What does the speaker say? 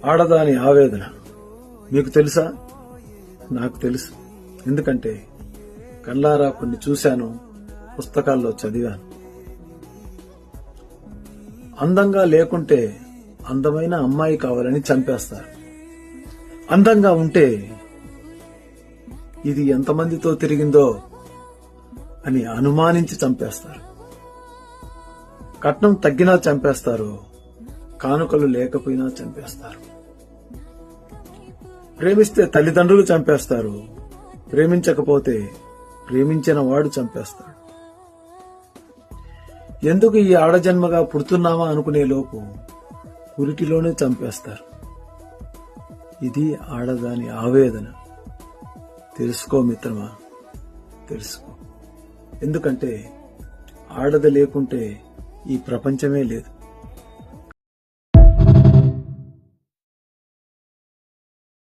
ఆడదాని ఆవేదన మీకు తెలుసా? నాకు తెలుసు. ఎందుకంటే కళ్ళారా కొన్ని చూశాను, పుస్తకాల్లో చదివాను. అందంగా లేకుంటే అందమైన అమ్మాయి కావాలని చంపేస్తారు. అందంగా ఉంటే ఇది ఎంతమందితో తిరిగిందో అని అనుమానించి చంపేస్తారు. కట్నం తగ్గినా చంపేస్తారు, కానుకలు లేకపోయినా చంపేస్తారు. ప్రేమిస్తే తల్లిదండ్రులు చంపేస్తారు, ప్రేమించకపోతే ప్రేమించిన వాడు చంపేస్తాడు. ఎందుకు ఈ ఆడజన్మగా పుడుతున్నామా అనుకునే లోపు పురిటిలోనే చంపేస్తారు. ఇది ఆడదాని ఆవేదన. తెలుసుకో మిత్రమా, తెలుసుకో. ఎందుకంటే ఆడది లేకుంటే ఈ ప్రపంచమే లేదు.